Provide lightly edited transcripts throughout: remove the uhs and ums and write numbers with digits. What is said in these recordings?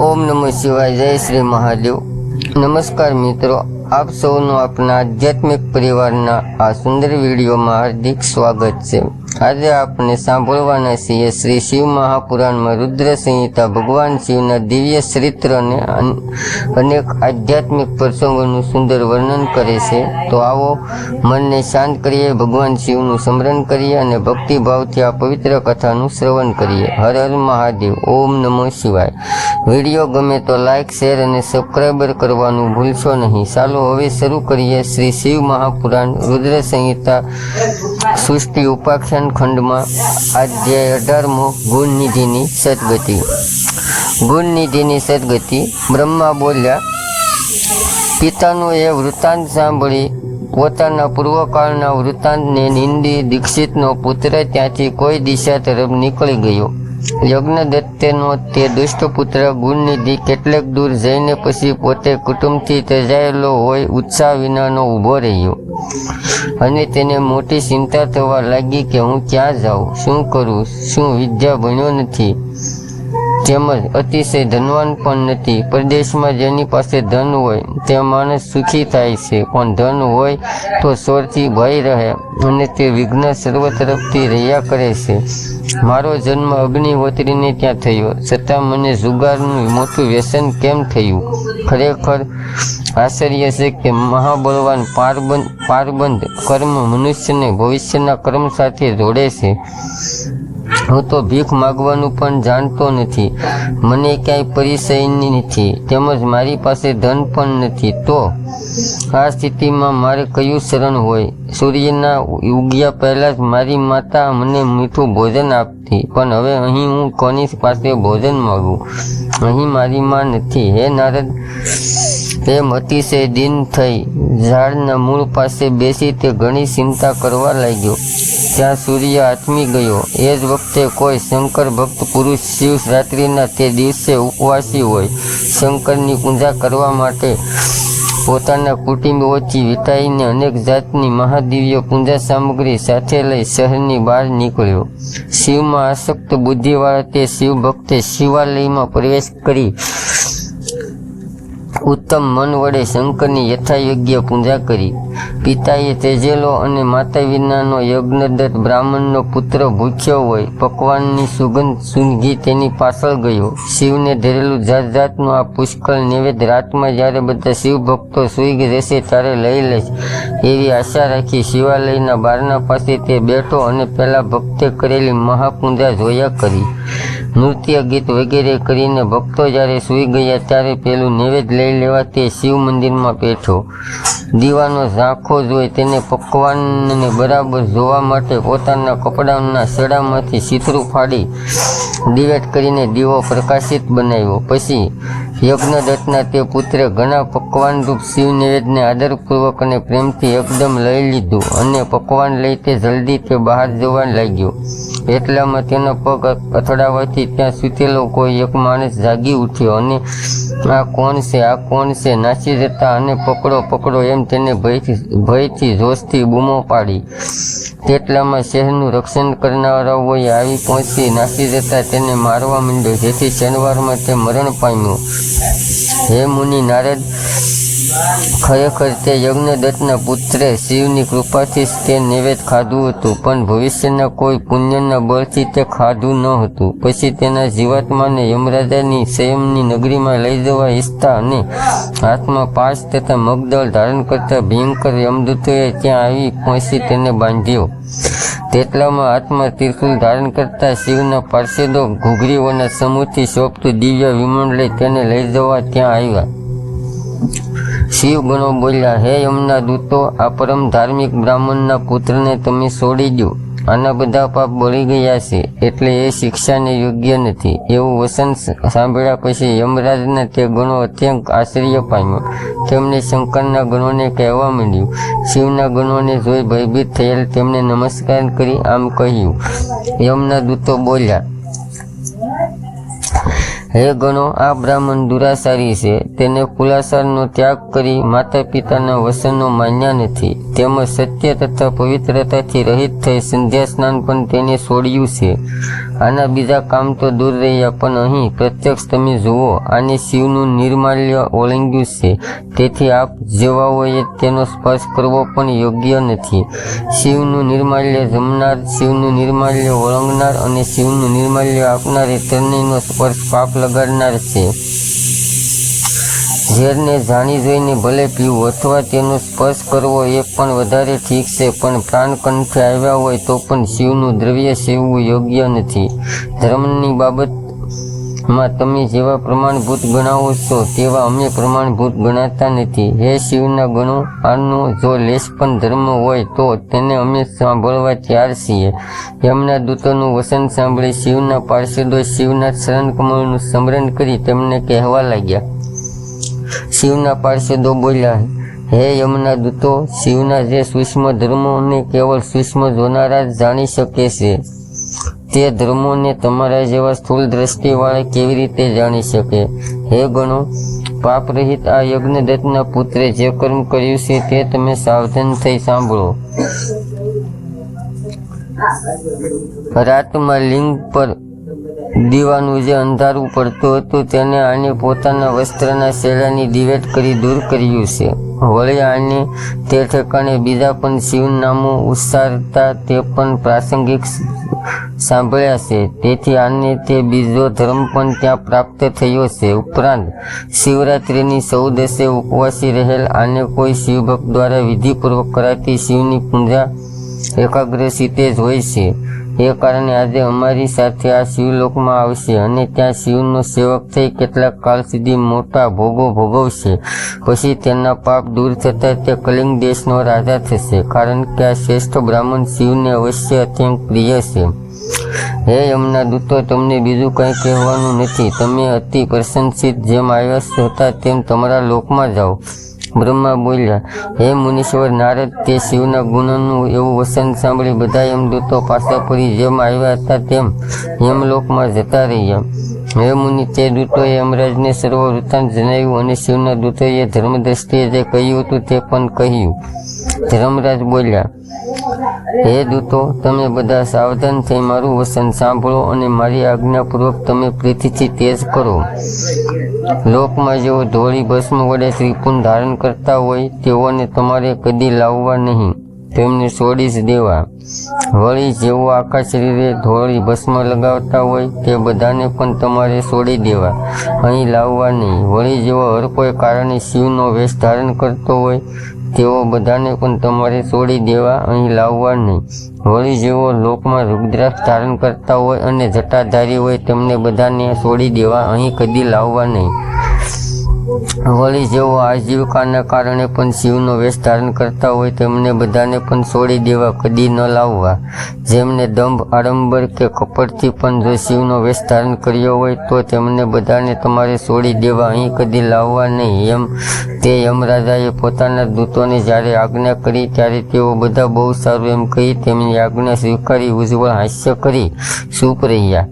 ओम नमः शिवाय। जय श्री महादेव। नमस्कार मित्रों, आप સૌનું આપના આધ્યાત્મિક પરિવારના આ સુંદર વિડીયોમાં હાર્દિક સ્વાગત છે। આજે આપણે સાંભળવાના છીએ શ્રી શિવ મહાપુરાણમાં રુદ્ર સંહિતા ભગવાન શિવના દિવ્ય ચરિત્ર અને અનેક આધ્યાત્મિક પ્રસંગોનું સુંદર વર્ણન કરે છે। તો આવો મનને શાંત કરીએ, ભગવાન શિવનું સ્મરણ કરીએ અને ભક્તિભાવથી આ પવિત્ર કથાનું શ્રવણ કરીએ। હર હર મહાદેવ। ઓમ નમઃ શિવાય। વિડીયો ગમે તો લાઇક, શેર અને સબસ્ક્રાઈબર કરવાનું ભૂલશો નહીં। ચાલો હવે શરૂ કરીએ શ્રી શિવ મહાપુરાણ રુદ્ર સંહિતા સૃષ્ટિ ઉપાખ્યાન ખંડમાં અધ્યાય 18મો ગુણનિધિની સદગતિ। ગુણનિધિની સદગતિ। બ્રહ્મા બોલ્યા, પિતાનું એ વૃત્તાંત સાંભળી પોતાના પૂર્વકાળના વૃત્તાંતને નિંદી દીક્ષિતનો પુત્ર ત્યાંથી કોઈ દિશા તરફ નીકળી ગયો। યજ્ઞદત્તનો તે દુષ્ટ પુત્ર ગુણનિધિ કેટલેક દૂર જઈને પછી પોતે કુટુંબથી ત્યજાયેલો હોય ઉત્સાહ વિનાનો ઊભો રહ્યો અને તેને મોટી ચિંતા થવા લાગી કે હું ક્યાં જાઉં, શું કરું, શું વિદ્યા ભણ્યો નથી, તેમજ અતિશય ધનવાન પણ નથી। પરદેશમાં જેની પાસે ધન હોય તે માણસ સુખી થાય છે, પણ ધન હોય તો ચોરથી ભય રહે અને તે વિઘ્ન સર્વ તરફથી રહ્યા કરે છે। મારો જન્મ અગ્નિહોત્રીને ત્યાં થયો, છતાં મને જુગારનું મોટું વ્યસન કેમ થયું? ખરેખર આશ્ચર્ય છે કે મહાબળવાન પારબંધ કર્મ મનુષ્યને ભવિષ્યના કર્મ સાથે જોડે છે। હું તો ભીખ માગવાનું પણ જાણતો નથી, મને ક્યાંય પરિચયની નથી, તેમજ મારી પાસે ધન પણ નથી, તો આ સ્થિતિમાં મારે કયું શરણ હોય? સૂર્યના ઉગ્યા પહેલાં જ મારી માતા મને મીઠું ભોજન આપતી, પણ હવે અહીં હું કોની પાસે ભોજન માગું? અહીં મારી માં નથી। હે નારદ, એમ અતિશય દિન થઈ ઝાડના મૂળ પાસે બેસી તે ઘણી ચિંતા કરવા લાગ્યો। ત્યાં સૂર્ય આથમી ગયો। એ જ વખતે કોઈ શંકર ભક્ત પુરુષ શિવ રાત્રિના તે દિવસે ઉપવાસી હોય શંકરની પૂજા કરવા માટે પોતાના કુટુંબીઓથી વિટાઈને અનેક જાતની મહાદિવ્ય પૂજા સામગ્રી સાથે લઈ શહેરની બહાર નીકળ્યો। શિવમાં આસક્ત બુદ્ધિવાળા તે શિવ ભક્તે શિવાલયમાં પ્રવેશ કરી ઉત્તમ મન વડે શંકરની યથાયોગ્ય પૂજા કરી। પિતાએ તેજેલો અને માતા વિનાનો યજ્ઞદત્ત બ્રાહ્મણનો પુત્ર ભૂખ્યો હોય પકવાનની સુગંધ સૂંઘી તેની પાછળ ગયો। શિવને ધરેલું જાત જાતનું આ પુષ્કળ નૈવેદ્ય રાતમાં જ્યારે બધા શિવ ભક્તો સૂઈ રહેશે ત્યારે લઈ લેશ એવી આશા રાખી શિવાલયના બારણા પાસે તે બેઠો અને પેલા ભક્તે કરેલી મહાપૂજા જોયા કરી। નૃત્ય ગીત વગેરે કરીને ભક્તો જ્યારે સૂઈ ગયા ત્યારે પેલું નૈવેદ્ય લઈ લેવા તે શિવ મંદિરમાં બેઠો। દીવાનો ઝાંખો જોઈ તેને પકવાનને બરાબર જોવા માટે પોતાના કપડાના સડામાંથી છીતરું ફાડી દિવેટ કરીને દીવો પ્રકાશિત બનાવ્યો। પછી યજ્ઞદત્તના તે પુત્રે ઘણા પકવાનરૂપ શિવ નૈવેદ્યને આદરપૂર્વક અને પ્રેમથી એકદમ લઈ લીધું અને પકવાન લઈ તે જલ્દી તે બહાર જવા લાગ્યો। એટલામાં તેનો પગ અથડાવાથી ત્યાં સૂતેલો કોઈ એક માણસ જાગી ઉઠ્યો અને આ કોણ છે, આ કોણ છે? નાસી જતા અને પકડો પકડો એમ તેને ભયથી જોશથી બૂમો પાડી। તેટલામાં શહેરનું રક્ષણ કરનારાઓએ આવી પહોંચી નાસી જતા તેને મારવા માંડ્યો, જેથી શનિવારમાં તે મરણ પામ્યો। હે મુનિ નારદ, ખરેખર તે યજ્ઞદત્તના પુત્રે શિવની કૃપાથી જ તે નૈવેદ્ય ખાધું હતું, પણ ભવિષ્યના કોઈ પુણ્યના બળથી તે ખાધું ન હતું। પછી તેના જીવાત્માને યમરાજાની સંયમની નગરીમાં લઈ જવા ઈચ્છતા અને હાથમાં પાશ તથા મગદળ ધારણ કરતા ભયંકર યમદૂતોએ ત્યાં આવી પહોંચી તેને બાંધ્યો। તેટલામાં હાથમાં ત્રિશુલ ધારણ કરતા શિવના પાર્ષદો ઘૂઘરીઓના સમૂહથી શોભતું દિવ્ય વિમાન લઈ તેને લઈ જવા ત્યાં આવ્યા। શિવ ગણો બોલ્યા, હે યમના દૂતો, આ પરમ ધાર્મિક બ્રાહ્મણના પુત્રને તમે છોડી દો, આના બધા પાપ બળી ગયા છે, એટલે એ શિક્ષાને યોગ્ય નથી। એવું વચન સાંભળ્યા પછી યમરાજના તે ગણો અત્યંત આશ્ચર્ય પામ્યો। તેમણે શંકરના ગણોને કહેવા માંડ્યું। શિવના ગણોને જોઈ ભયભીત થયેલ તેમણે નમસ્કાર કરી આમ કહ્યું। યમના દૂતો બોલ્યા, હે ગણો, આ બ્રાહ્મણ દુરાચારી છે, તેને કુલાચારનો ત્યાગ કરી માતા પિતાના વચનો માન્યા નથી, તેમજ સત્ય તથા પવિત્રતાથી રહિત થઈ સંધ્યા સ્નાન પણ તેને છોડ્યું છે। આના બીજા કામ તો દૂર રહ્યા, પણ અહીં પ્રત્યક્ષ તમે જુઓ, આને શિવનું નિર્માલ્ય ઓળંગ્યું છે. તેથી આપ જેવાઓએ તેનો સ્પર્શ કરવો પણ યોગ્ય નથી. શિવનું નિર્માલ્ય જમનાર, શિવનું નિર્માલ્ય ઓળંગનાર અને શિવનું નિર્માલ્ય આપનાર એ ત્રણેયનો સ્પર્શ પાપ લગાડનાર છે. ઝેરને જાણી જોઈને ભલે પીવું અથવા તેનો સ્પર્શ કરવો એ પણ વધારે ઠીક છે, પણ પ્રાણ કંઠે આવ્યા હોય તો પણ શિવનું દ્રવ્ય સેવવું યોગ્ય નથી. ધર્મની બાબતમાં તમે જેવા પ્રમાણભૂત ગણાવો છો તેવા અમે પ્રમાણભૂત ગણાતા નથી. હે શિવના ગણો, આનો જો લેશ પણ ધર્મ હોય તો તેને અમે સાંભળવા તૈયાર છીએ. એમના દૂતોનું વસન સાંભળી શિવના પાર્ષદો શિવના ચરણ કમળનું સ્મરણ કરી તેમને કહેવા લાગ્યા. શિવના પાર્ષદો બોલ્યા, હે યમના દૂતો, શિવના જે સૂક્ષ્મ ધર્મોને કેવળ સૂક્ષ્મ જોનારા જ જાણી શકે છે, તે ધર્મોને તમારા જેવા સ્થૂળ દ્રષ્ટિવાળા કેવી રીતે જાણી શકે? હે ગણો, પાપ રહિત આ યજ્ઞદત્તના પુત્રે જે કર્મ કર્યું છે તે તમે સાવધાન થઈ સાંભળો. રાતમાં લિંગ પર દીવાનું જે અંધારું પડતું હતું તેને આને પોતાના વસ્ત્રના શેલાની દિવેટ કરી દૂર કર્યું છે. વળી આને તે ઠેકાણે બીજા પણ શિવ નામો ઉચ્ચારતા તે પણ પ્રાસંગિક સાંભળ્યા છે. તેથી આને તે બીજો ધર્મ પણ ત્યાં પ્રાપ્ત થયો છે. ઉપરાંત શિવરાત્રિની 14 ઉપવાસી રહેલ આને કોઈ શિવભક્ત દ્વારા વિધિપૂર્વક કરાતી શિવની પૂજા એકાગ્રચિત્તે જ હોય છે. એ કારણે આજે અમારી સાથે આ શિવલોકમાં આવશે અને ત્યાં શિવનો સેવક થઈ કેટલાક કાળ સુધી મોટા ભોગો ભોગવશે. પછી તેના પાપ દૂર થતાં તે કલિંગ દેશનો રાજા થશે, કારણ કે આ શ્રેષ્ઠ બ્રાહ્મણ શિવને અવશ્ય અત્યંત પ્રિય છે. હે યમના દૂતો, તમને બીજું કંઈ કહેવાનું નથી. તમે અતિ પ્રશંસિત જેમ આવ્યા હતા તેમ તમારા લોકમાં જાઓ. બ્રહ્મા બોલ્યા, હે મુનીશ્વર નારદ, તે શિવના ગુણોનું એવું વસન સાંભળી બધા યમદૂતો પાછા ફરી જેમ આવ્યા હતા તેમ યમલોકમાં જતા રહ્યા. હે મુનિ, તે દૂતોએ યમરાજને સર્વ વૃત્તાંત જણાવ્યું અને શિવના દૂતોએ ધર્મદ્રષ્ટિએ જે કહ્યું હતું તે પણ કહ્યું. ધર્મરાજ બોલ્યા, હે દૂતો, તમે બધા સાવધાન થઈ મારું વસન સાંભળો અને મારી આજ્ઞાપૂર્વક તમે પ્રીતિથી તેજ કરો. લોકમાં જેઓ ધોળી ભસ્મ વડે ત્રિપુંડ ધારણ કરતા હોય તેઓને તમારે કદી લાવવા નહીં, તેમને છોડી જ દેવા. વળી જેઓ આખા શરીરે ધોળી ભસ્મ લગાવતા હોય તે બધાને પણ તમારે છોડી દેવા, અહીં લાવવા નહીં. વળી જેઓ હર કોઈ કારણે શિવનો વેશ ધારણ કરતો હોય તેઓ બધાને પણ તમારે છોડી દેવા, અહીં લાવવા નહીં. વળી જેઓ લોકમાં રુદ્રાક્ષ ધારણ કરતા હોય અને જટાધારી હોય તેમને બધાને છોડી દેવા, અહીં કદી લાવવા નહીં. વળી જેઓ આજીવિકાના કારણે પણ શિવનો વેશ ધારણ કરતા હોય તેમને બધાને પણ છોડી દેવા, કદી ન લાવવા. જેમને દંભ, આડંબર કે કપટથી પણ જો શિવનો વેશ ધારણ કર્યો હોય તો તેમને બધાને તમારે છોડી દેવા, અહીં કદી લાવવા નહીં. તે યમરાજાએ પોતાના દૂતોને જ્યારે આજ્ઞા કરી ત્યારે તેઓ બધા બહુ સારું એમ કહી તેમની આજ્ઞા સ્વીકારી ઉજ્જવળ હાસ્ય કરી ચૂપ રહ્યા.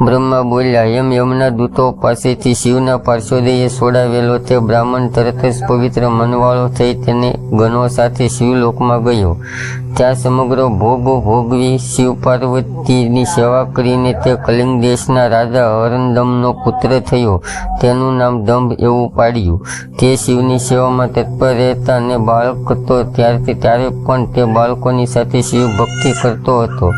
બ્રહ્મા બોલ્યા, યમના દૂતો પાસેથી શિવના પાર્ષદોએ છોડાવેલો તે બ્રાહ્મણ તરત જ પવિત્ર મનવાળો થઈ તેને ગણો સાથે શિવલોકમાં ગયો. ત્યાં સમગ્ર ભોગો ભોગવી શિવ પાર્વતીની સેવા કરીને તે કલિંગ દેશના રાજા અરંદમનો પુત્ર થયો. તેનું નામ દંભ એવું પાડ્યું. તે શિવની સેવામાં તત્પર રહેતા અને બાળક હતો ત્યારે પણ તે બાળકોની સાથે શિવ ભક્તિ કરતો હતો.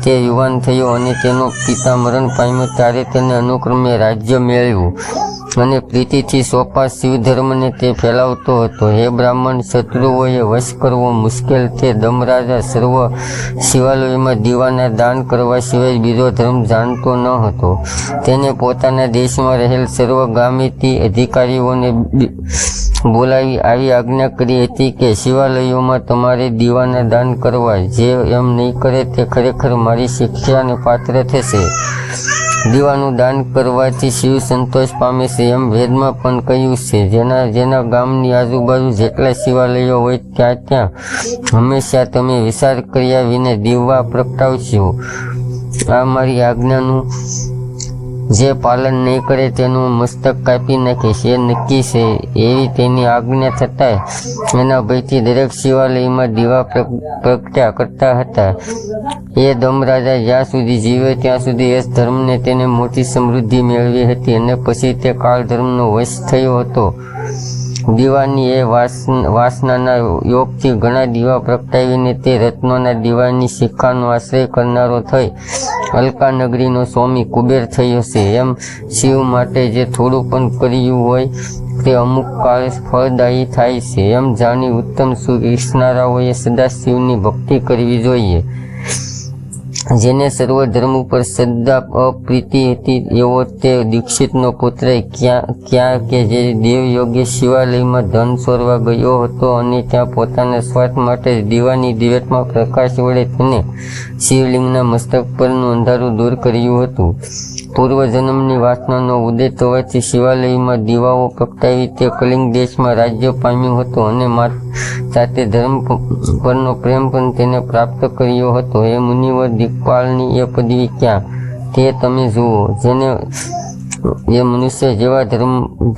તે યુવાન થયો અને તેનો પિતા મરણ પામ્યો ત્યારે તેને અનુક્રમે રાજ્ય મેળવ્યું અને પ્રીતિથી સોંપા શિવ ધર્મને તે ફેલાવતો હતો. હે બ્રાહ્મણ, શત્રુઓએ વશ કરવો મુશ્કેલ તે દમરાજા સર્વ શિવાલયોમાં દીવાના દાન કરવા સિવાય બીજો ધર્મ જાણતો ન હતો. તેને પોતાના દેશમાં રહેલ સર્વગામિતી અધિકારીઓને બોલાવી આવી આજ્ઞા કરી હતી કે શિવાલયોમાં તમારે દીવાના દાન કરવા. જે એમ નહીં કરે તે ખરેખર મારી શિક્ષાને પાત્ર થશે. દીવાનું દાન કરવાથી શિવ સંતોષ પામે છે એમ વેદમાં પણ કહ્યું છે. જેના ગામની આજુબાજુ જેટલા શિવાલયો હોય ત્યાં હંમેશા તમે વિચાર કર્યા વિના દીવા પ્રગટાવશો. આ મારી આજ્ઞાનું જે પાલન નહીં કરે તેનું મસ્તક કાપી નાખીશ એ નક્કી છે એવી તેની આજ્ઞા થતાં એના ભયથી દરેક શિવાલયમાં દીવા પ્રગટ્યા કરતા હતા. એ ધર્મરાજા જ્યાં સુધી જીવે ત્યાં સુધી એ ધર્મને તેને મોટી સમૃદ્ધિ મેળવી હતી અને પછી તે કાળ ધર્મનો વશ થયો હતો. દીવાની એ વાસનાના યોગથી ઘણા દીવા પ્રગટાવીને તે રત્નોના દીવાની શિખાનો આશ્રય કરનારો થઈ અલકા નગરીનો સ્વામી કુબેર થયો છે. એમ શિવ માટે જે થોડું પણ કર્યું હોય તે અમુક કાળે ફળદાયી થાય છે. એમ જાણી ઉત્તમ સુખ ઈચ્છનારાઓએ સદા શિવની ભક્તિ કરવી જોઈએ. જેને સર્વ ધર્મ ઉપર શ્રદ્ધા અપ્રીતિ હતી એવો તે દીક્ષિતનો પુત્ર ક્યાં કે જે દેવયોગી શિવાલયમાં ધન ચોરવા ગયો હતો અને ત્યાં પોતાના સ્વાર્થ માટે દીવાની દિવેટમાં પ્રકાશ વડે તેને શિવલિંગના મસ્તક પરનું અંધારું દૂર કર્યું હતું. પૂર્વજન્મની વાસનાનો ઉદય થવાથી શિવાલયમાં દીવાઓ પ્રગટાવી તે કલિંગ દેશમાં રાજ્ય પામ્યું હતું અને સાથે ધર્મ પરનો પ્રેમ પણ તેને પ્રાપ્ત કર્યો હતો. એ મુનિવર દિક્પાલની એ પદવી ક્યાં તે તમે જુઓ. જેને એ મનુષ્ય જેવા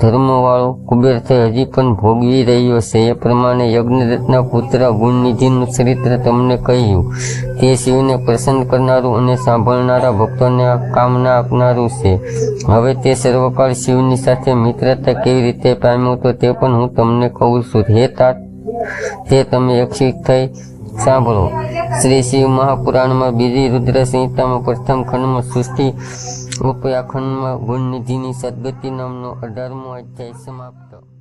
ધર્મવાળો કુબેર થઈ હજી પણ ભોગવી રહ્યો છે. એ પ્રમાણે યજ્ઞદત્તના પુત્ર ગુણનિધિનું ચરિત્ર તમને કહ્યું. તે શિવને પ્રસન્ન કરનારું અને સાંભળનારા ભક્તોને કામના આપનારું છે. હવે તે સર્વકાળ શિવની સાથે મિત્રતા કેવી રીતે પામ્યો તો તે પણ હું તમને કહું છું. હે तात, તે તમે એકશિત થઈ સાંભળો. શ્રી શિવ મહાપુરાણમાં બીજી રુદ્ર સંહિતામાં પ્રથમ ખંડમાં સૃષ્ટિ ઉપાખ્યાનમાં ગુણનિધિની સદગતિ નામનો 18મો અધ્યાય સમાપ્ત.